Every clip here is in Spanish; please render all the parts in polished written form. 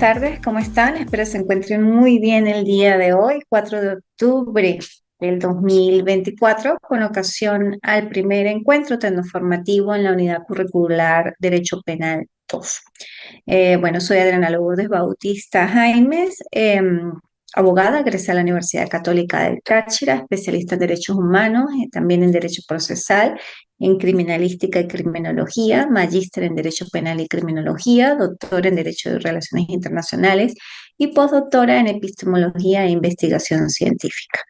tardes, ¿cómo están? Espero se encuentren muy bien el día de hoy, 4 de octubre del 2024, con ocasión al primer encuentro tecnoformativo en la unidad curricular Derecho Penal 2. Bueno, soy Adriana Lourdes Bautista Jaimes, abogada, egresada a la Universidad Católica del Táchira, especialista en derechos humanos, también en derecho procesal, en criminalística y criminología, magíster en derecho penal y criminología, doctora en derecho de relaciones internacionales y postdoctora en epistemología e investigación científica.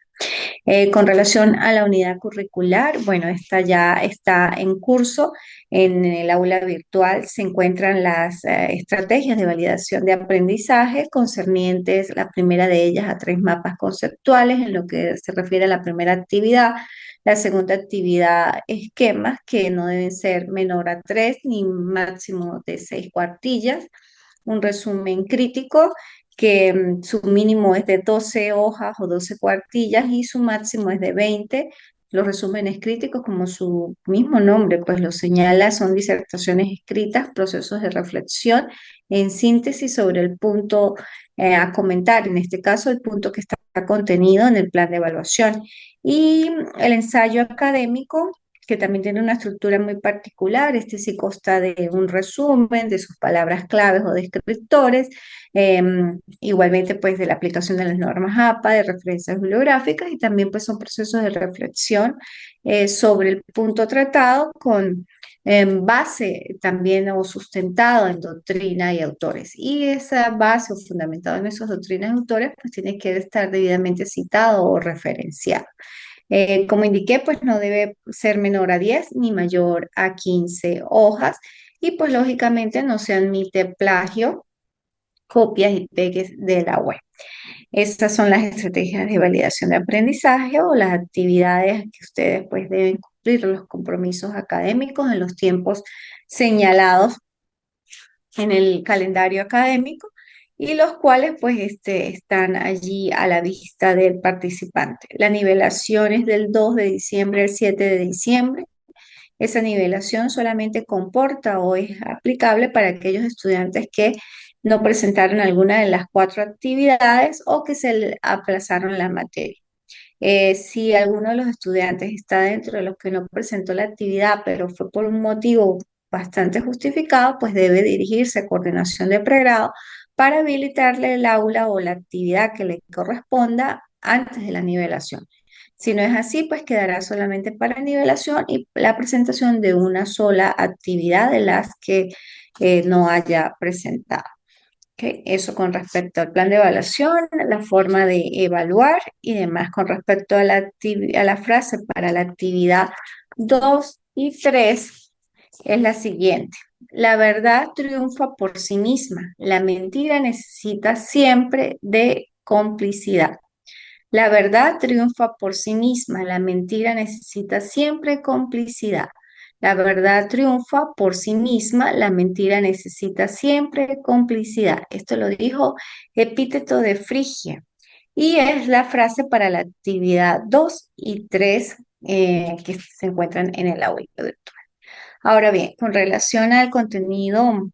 Con relación a la unidad curricular, bueno, esta ya está en curso. En el aula virtual se encuentran las estrategias de validación de aprendizaje concernientes, la primera de ellas, a 3 mapas conceptuales en lo que se refiere a la primera actividad. La segunda actividad, esquemas que no deben ser menor a 3 ni máximo de 6 cuartillas. Un resumen crítico que su mínimo es de 12 hojas o 12 cuartillas y su máximo es de 20. Los resúmenes críticos, como su mismo nombre pues lo señala, son disertaciones escritas, procesos de reflexión en síntesis sobre el punto a comentar, en este caso el punto que está contenido en el plan de evaluación. Y el ensayo académico, que también tiene una estructura muy particular. Este sí consta de un resumen de sus palabras claves o descriptores, igualmente pues de la aplicación de las normas APA, de referencias bibliográficas, y también pues son procesos de reflexión sobre el punto tratado con base también o sustentado en doctrina y autores. Y esa base o fundamentado en esas doctrinas y autores pues tiene que estar debidamente citado o referenciado. Como indiqué, pues no debe ser menor a 10 ni mayor a 15 hojas, y pues lógicamente no se admite plagio, copias y pegues de la web. Estas son las estrategias de validación de aprendizaje o las actividades que ustedes pues deben cumplir, los compromisos académicos en los tiempos señalados en el calendario académico, y los cuales pues están allí a la vista del participante. La nivelación es del 2 de diciembre al 7 de diciembre. Esa nivelación solamente comporta o es aplicable para aquellos estudiantes que no presentaron alguna de las 4 actividades o que se le aplazaron la materia. Si alguno de los estudiantes está dentro de los que no presentó la actividad, pero fue por un motivo bastante justificado, pues debe dirigirse a coordinación de pregrado para habilitarle el aula o la actividad que le corresponda antes de la nivelación. Si no es así, pues quedará solamente para nivelación y la presentación de una sola actividad de las que no haya presentado. Ok, eso con respecto al plan de evaluación, la forma de evaluar y demás. Con respecto a a la frase para la actividad 2 y 3 es la siguiente. La verdad triunfa por sí misma. La mentira necesita siempre de complicidad. La verdad triunfa por sí misma. La mentira necesita siempre complicidad. La verdad triunfa por sí misma, la mentira necesita siempre complicidad. Esto lo dijo Epíteto de Frigia. Y es la frase para la actividad 2 y 3 que se encuentran en el aula virtual. Ahora bien, con relación al contenido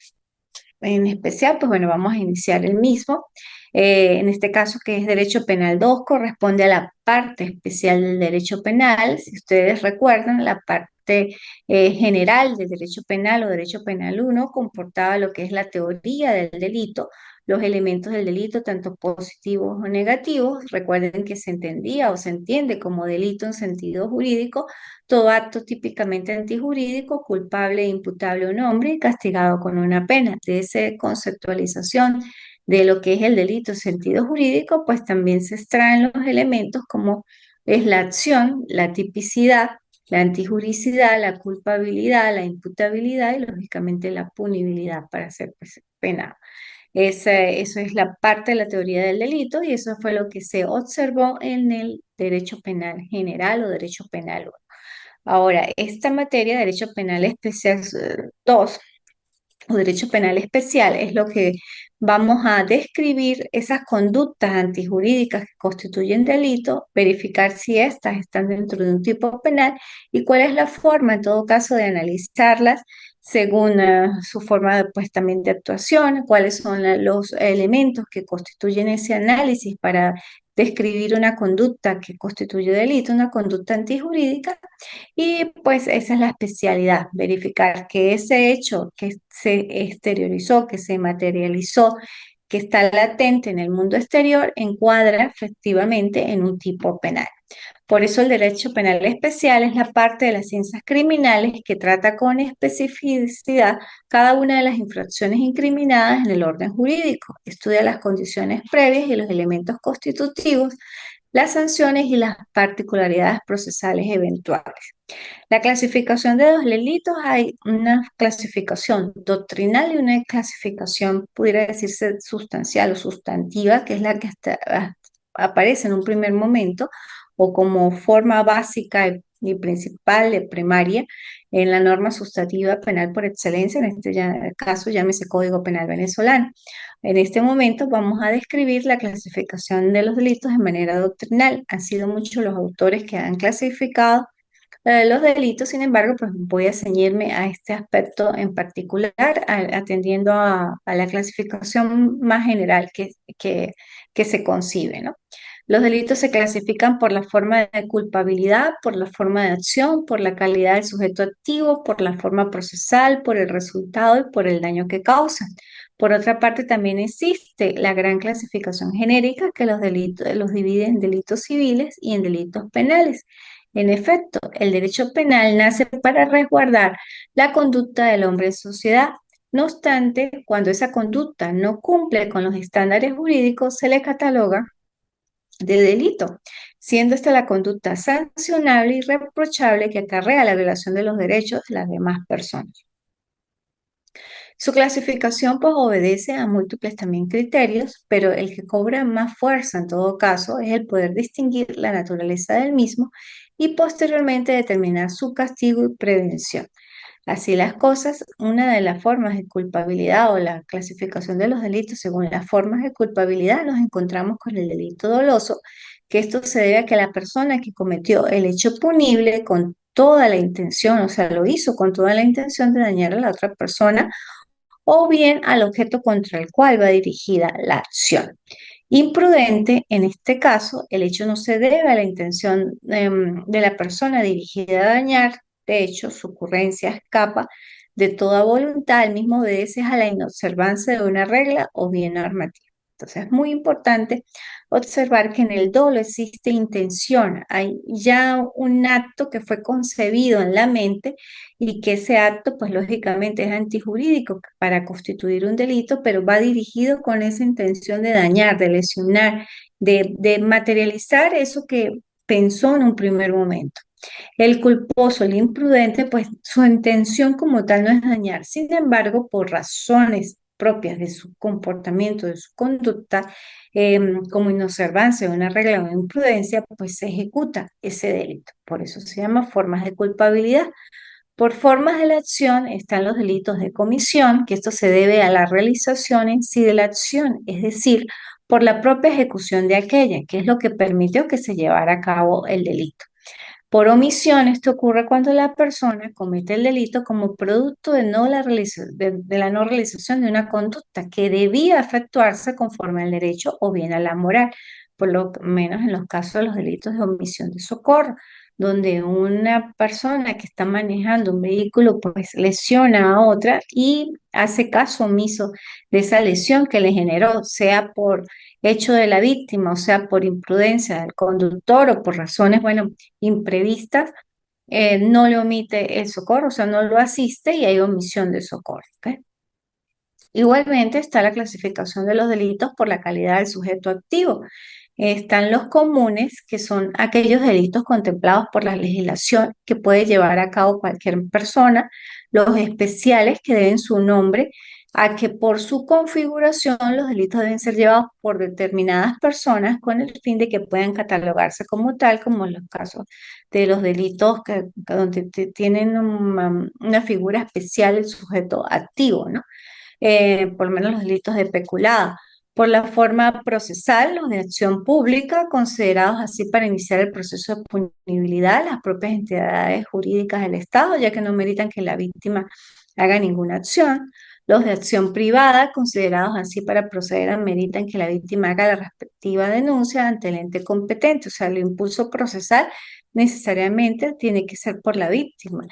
en especial, pues bueno, vamos a iniciar el mismo. En este caso, que es Derecho Penal 2, corresponde a la parte especial del Derecho Penal. Si ustedes recuerdan, la parte general del Derecho Penal o Derecho Penal 1 comportaba lo que es la teoría del delito, los elementos del delito, tanto positivos o negativos. Recuerden que se entendía o se entiende como delito en sentido jurídico todo acto típicamente antijurídico, culpable, imputable a un hombre y castigado con una pena. De esa conceptualización de lo que es el delito en sentido jurídico, pues también se extraen los elementos como es la acción, la tipicidad, la antijuricidad, la culpabilidad, la imputabilidad y lógicamente la punibilidad para ser pues, penado. Eso es la parte de la teoría del delito y eso fue lo que se observó en el derecho penal general o derecho penal. Ahora, esta materia, Derecho Penal Especial 2 o Derecho Penal Especial, es lo que vamos a describir esas conductas antijurídicas que constituyen delito, verificar si éstas están dentro de un tipo penal y cuál es la forma, en todo caso, de analizarlas según su forma pues, también de actuación, cuáles son los elementos que constituyen ese análisis para describir una conducta que constituye delito, una conducta antijurídica, y pues esa es la especialidad, verificar que ese hecho que se exteriorizó, que se materializó, que está latente en el mundo exterior, encuadra efectivamente en un tipo penal. Por eso el derecho penal especial es la parte de las ciencias criminales que trata con especificidad cada una de las infracciones incriminadas en el orden jurídico. Estudia las condiciones previas y los elementos constitutivos, las sanciones y las particularidades procesales eventuales. La clasificación de los delitos, hay una clasificación doctrinal y una clasificación, pudiera decirse, sustancial o sustantiva, que es la que aparece en un primer momento o como forma básica y principal de primaria en la norma sustantiva penal por excelencia, en este caso llámese Código Penal venezolano. En este momento vamos a describir la clasificación de los delitos de manera doctrinal. Han sido muchos los autores que han clasificado los delitos. Sin embargo, pues voy a ceñirme a este aspecto en particular, atendiendo a la clasificación más general que se concibe, ¿no? Los delitos se clasifican por la forma de culpabilidad, por la forma de acción, por la calidad del sujeto activo, por la forma procesal, por el resultado y por el daño que causan. Por otra parte, también existe la gran clasificación genérica que los delitos los divide en delitos civiles y en delitos penales. En efecto, el derecho penal nace para resguardar la conducta del hombre en sociedad. No obstante, cuando esa conducta no cumple con los estándares jurídicos, se le cataloga de delito, siendo esta la conducta sancionable y reprochable que acarrea la violación de los derechos de las demás personas. Su clasificación pues obedece a múltiples también criterios, pero el que cobra más fuerza en todo caso es el poder distinguir la naturaleza del mismo y posteriormente determinar su castigo y prevención. Así las cosas, una de las formas de culpabilidad o la clasificación de los delitos según las formas de culpabilidad, nos encontramos con el delito doloso, que esto se debe a que la persona que cometió el hecho punible con toda la intención, o sea, lo hizo con toda la intención de dañar a la otra persona o bien al objeto contra el cual va dirigida la acción. Imprudente, en este caso, el hecho no se debe a la intención de la persona dirigida a dañar, de hecho, su ocurrencia escapa de toda voluntad, el mismo obedece a la inobservancia de una regla o bien normativa. Entonces es muy importante observar que en el dolo existe intención, hay ya un acto que fue concebido en la mente y que ese acto, pues lógicamente es antijurídico para constituir un delito, pero va dirigido con esa intención de dañar, de lesionar, de materializar eso que pensó en un primer momento. El culposo, el imprudente, pues su intención como tal no es dañar. Sin embargo, por razones propias de su comportamiento, de su conducta, como inobservancia de una regla o imprudencia, pues se ejecuta ese delito. Por eso se llama formas de culpabilidad. Por formas de la acción están los delitos de comisión, que esto se debe a la realización en sí de la acción, es decir, por la propia ejecución de aquella, que es lo que permitió que se llevara a cabo el delito. Por omisión, esto ocurre cuando la persona comete el delito como producto de la no realización de una conducta que debía efectuarse conforme al derecho o bien a la moral, por lo menos en los casos de los delitos de omisión de socorro, donde una persona que está manejando un vehículo pues lesiona a otra y hace caso omiso de esa lesión que le generó, sea por hecho de la víctima, o sea, por imprudencia del conductor o por razones, bueno, imprevistas, no le omite el socorro, o sea, no lo asiste y hay omisión de socorro. ¿Ok? Igualmente está la clasificación de los delitos por la calidad del sujeto activo. Están los comunes, que son aquellos delitos contemplados por la legislación que puede llevar a cabo cualquier persona, los especiales que deben su nombre a que por su configuración los delitos deben ser llevados por determinadas personas con el fin de que puedan catalogarse como tal, como en los casos de los delitos donde tienen una figura especial el sujeto activo, ¿no? Por lo menos los delitos de peculado. Por la forma procesal, los de acción pública, considerados así para iniciar el proceso de punibilidad, las propias entidades jurídicas del Estado, ya que no meritan que la víctima haga ninguna acción. Los de acción privada, considerados así para proceder, ameritan que la víctima haga la respectiva denuncia ante el ente competente. O sea, el impulso procesal necesariamente tiene que ser por la víctima.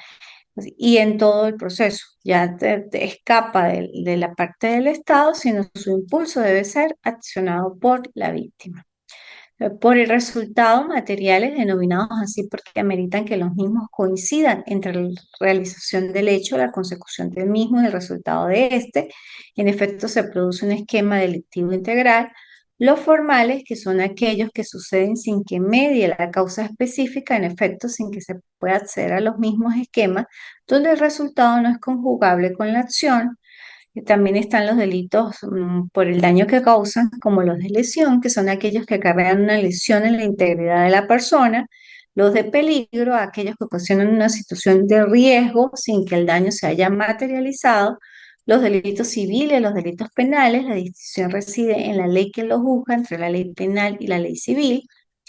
Y en todo el proceso, ya te escapa de la parte del Estado, sino su impulso debe ser accionado por la víctima. Por el resultado, materiales denominados así porque ameritan que los mismos coincidan entre la realización del hecho, la consecución del mismo y el resultado de este. En efecto, se produce un esquema delictivo integral. Los formales, que son aquellos que suceden sin que medie la causa específica, en efecto, sin que se pueda acceder a los mismos esquemas, donde el resultado no es conjugable con la acción. Y también están los delitos por el daño que causan, como los de lesión, que son aquellos que acarrean una lesión en la integridad de la persona. Los de peligro, aquellos que ocasionan una situación de riesgo sin que el daño se haya materializado. Los delitos civiles, los delitos penales, la distinción reside en la ley que los juzga entre la ley penal y la ley civil.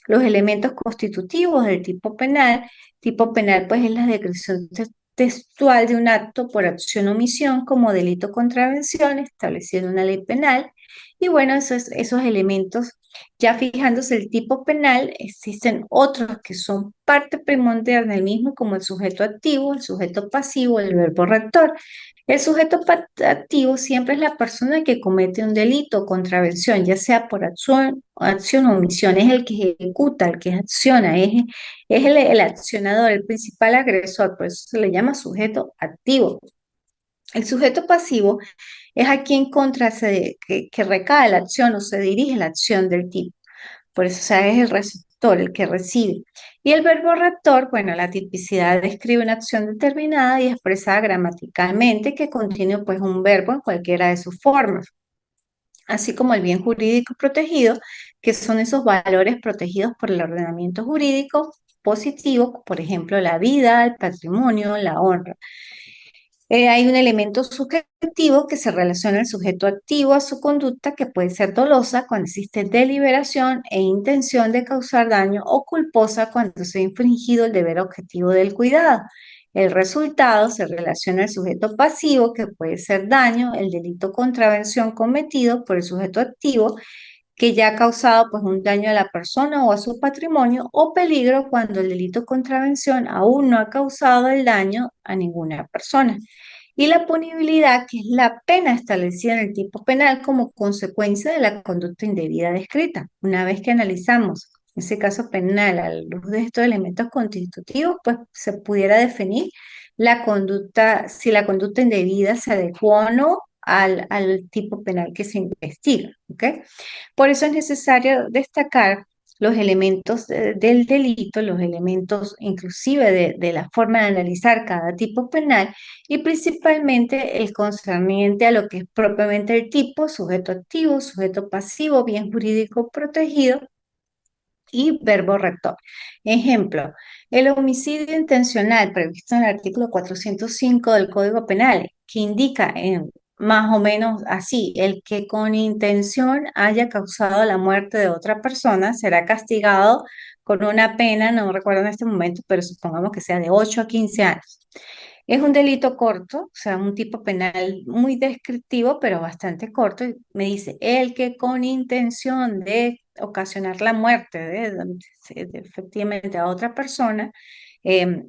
Los elementos constitutivos del tipo penal pues es la descripción textual de un acto por acción o omisión como delito o contravención establecido en una ley penal. Y bueno, esos elementos, ya fijándose el tipo penal, existen otros que son parte primordial del mismo, como el sujeto activo, el sujeto pasivo, el verbo rector. El sujeto activo siempre es la persona que comete un delito o contravención, ya sea por acción o omisión, es el que ejecuta, el que acciona, es el accionador, el principal agresor, por eso se le llama sujeto activo. El sujeto pasivo es a quien que recae la acción o se dirige la acción del tipo. Por eso, o sea, es el receptor, el que recibe. Y el verbo rector, bueno, la tipicidad describe una acción determinada y expresada gramaticalmente que contiene pues un verbo en cualquiera de sus formas, así como el bien jurídico protegido, que son esos valores protegidos por el ordenamiento jurídico positivo, por ejemplo, la vida, el patrimonio, la honra. Hay un elemento subjetivo que se relaciona al sujeto activo a su conducta que puede ser dolosa cuando existe deliberación e intención de causar daño o culposa cuando se ha infringido el deber objetivo del cuidado. El resultado se relaciona al sujeto pasivo que puede ser daño, el delito o contravención cometido por el sujeto activo que ya ha causado pues un daño a la persona o a su patrimonio o peligro cuando el delito o contravención aún no ha causado el daño a ninguna persona. Y la punibilidad, que es la pena establecida en el tipo penal como consecuencia de la conducta indebida descrita. Una vez que analizamos ese caso penal a la luz de estos elementos constitutivos, pues se pudiera definir la conducta, si la conducta indebida se adecuó o no al tipo penal que se investiga, ¿ok? Por eso es necesario destacar los elementos del delito, los elementos inclusive de la forma de analizar cada tipo penal y principalmente el concerniente a lo que es propiamente el tipo, sujeto activo, sujeto pasivo, bien jurídico protegido y verbo rector. Ejemplo, el homicidio intencional previsto en el artículo 405 del Código Penal, que indica más o menos así, el que con intención haya causado la muerte de otra persona será castigado con una pena, no recuerdo en este momento, pero supongamos que sea de 8 a 15 años. Es un delito corto, o sea, un tipo penal muy descriptivo, pero bastante corto. Y me dice, el que con intención de ocasionar la muerte efectivamente a otra persona, eh,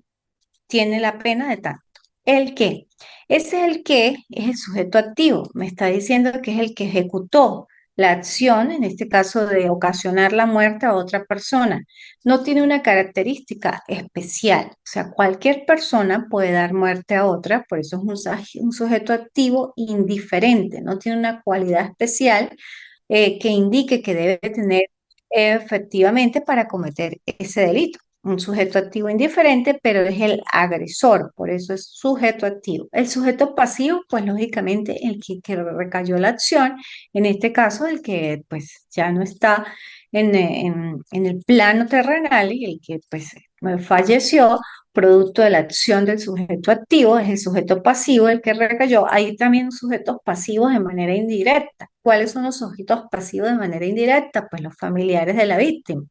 tiene la pena de tanto. El que, ese es el que es el sujeto activo, me está diciendo que es el que ejecutó la acción, en este caso de ocasionar la muerte a otra persona. No tiene una característica especial, o sea, cualquier persona puede dar muerte a otra, por eso es un sujeto activo indiferente, no tiene una cualidad especial que indique que debe tener efectivamente para cometer ese delito. Un sujeto activo indiferente, pero es el agresor, por eso es sujeto activo. El sujeto pasivo, pues lógicamente el que recayó la acción, en este caso el que pues ya no está en el plano terrenal y el que pues falleció producto de la acción del sujeto activo, es el sujeto pasivo el que recayó. Hay también sujetos pasivos de manera indirecta. ¿Cuáles son los sujetos pasivos de manera indirecta? Pues los familiares de la víctima.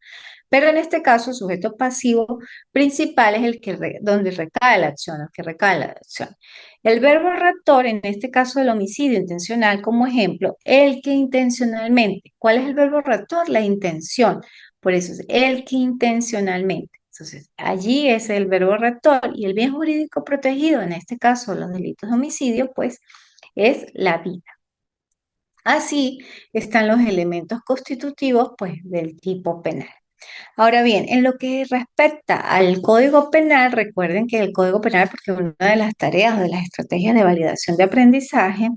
Pero en este caso, el sujeto pasivo principal es el que donde recae la acción, el que recae la acción. El verbo rector, en este caso el homicidio intencional, como ejemplo, el que intencionalmente. ¿Cuál es el verbo rector? La intención. Por eso es el que intencionalmente. Entonces, allí es el verbo rector y el bien jurídico protegido, en este caso los delitos de homicidio, pues es la vida. Así están los elementos constitutivos, pues, del tipo penal. Ahora bien, en lo que respecta al Código Penal, recuerden que el Código Penal, porque una de las tareas o de las estrategias de validación de aprendizaje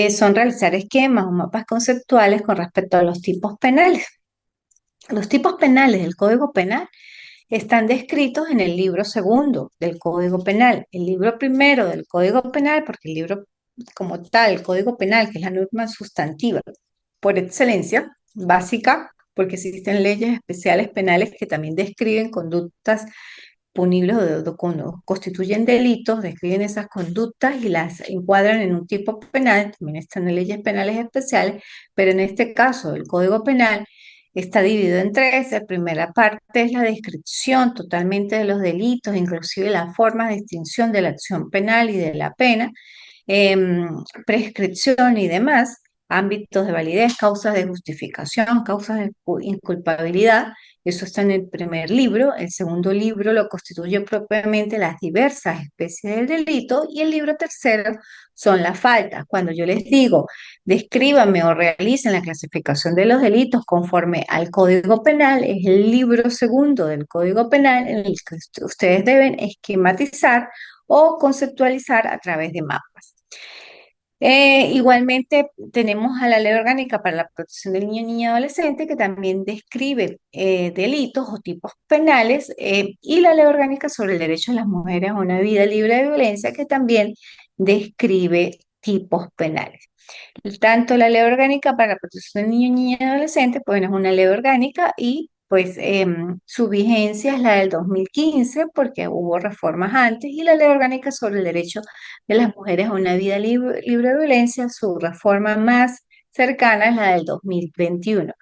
son realizar esquemas o mapas conceptuales con respecto a los tipos penales. Los tipos penales del Código Penal están descritos en el libro segundo del Código Penal. El libro primero del Código Penal, porque el libro como tal, el Código Penal, que es la norma sustantiva por excelencia, básica, porque existen leyes especiales penales que también describen conductas punibles o cuando constituyen delitos, describen esas conductas y las encuadran en un tipo penal, también están en leyes penales especiales, pero en este caso el Código Penal está dividido en tres. La primera parte es la descripción totalmente de los delitos, inclusive las formas de extinción de la acción penal y de la pena, prescripción y demás, ámbitos de validez, causas de justificación, causas de inculpabilidad. Eso está en el primer libro. El segundo libro lo constituye propiamente las diversas especies del delito y el libro tercero son las faltas. Cuando yo les digo, descríbanme o realicen la clasificación de los delitos conforme al Código Penal, es el libro segundo del Código Penal en el que ustedes deben esquematizar o conceptualizar a través de mapas. Igualmente tenemos a la Ley Orgánica para la Protección del Niño, Niña y Adolescente, que también describe delitos o tipos penales, y la Ley Orgánica sobre el Derecho de las Mujeres a una Vida Libre de Violencia, que también describe tipos penales. Tanto la ley orgánica para la protección del niño, niña y adolescente, pues es una ley orgánica y pues su vigencia es la del 2015 porque hubo reformas antes, y la ley orgánica sobre el derecho de las mujeres a una vida libre de violencia, su reforma más cercana es la del 2021.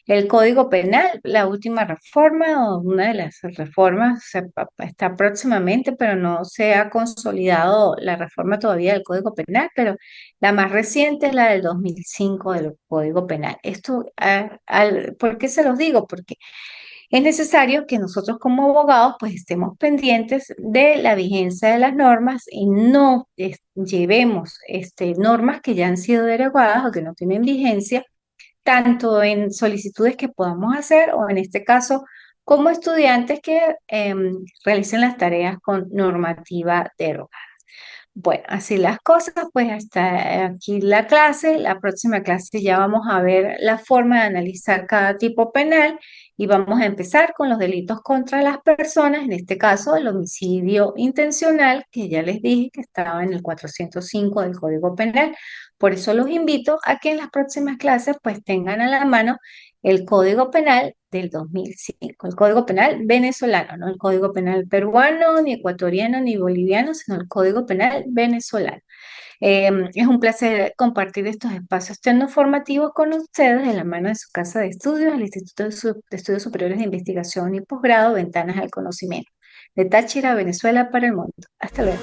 El Código Penal, la última reforma o una de las reformas está próximamente, pero no se ha consolidado la reforma todavía del Código Penal, pero la más reciente es la del 2005 del Código Penal. Esto, ¿por qué se los digo? Porque es necesario que nosotros como abogados pues estemos pendientes de la vigencia de las normas y no llevemos normas que ya han sido derogadas o que no tienen vigencia, tanto en solicitudes que podamos hacer o en este caso como estudiantes que realicen las tareas con normativa derogada. Bueno, así las cosas, pues hasta aquí la clase. La próxima clase ya vamos a ver la forma de analizar cada tipo penal y vamos a empezar con los delitos contra las personas, en este caso el homicidio intencional, que ya les dije que estaba en el 405 del Código Penal. Por eso los invito a que en las próximas clases pues tengan a la mano el Código Penal del 2005, el Código Penal venezolano, no el Código Penal peruano, ni ecuatoriano, ni boliviano, sino el Código Penal venezolano. Es un placer compartir estos espacios tecnoformativos con ustedes de la mano de su casa de estudios, el Instituto de Estudios Superiores de Investigación y Posgrado, Ventanas al Conocimiento, de Táchira, Venezuela para el mundo. Hasta luego.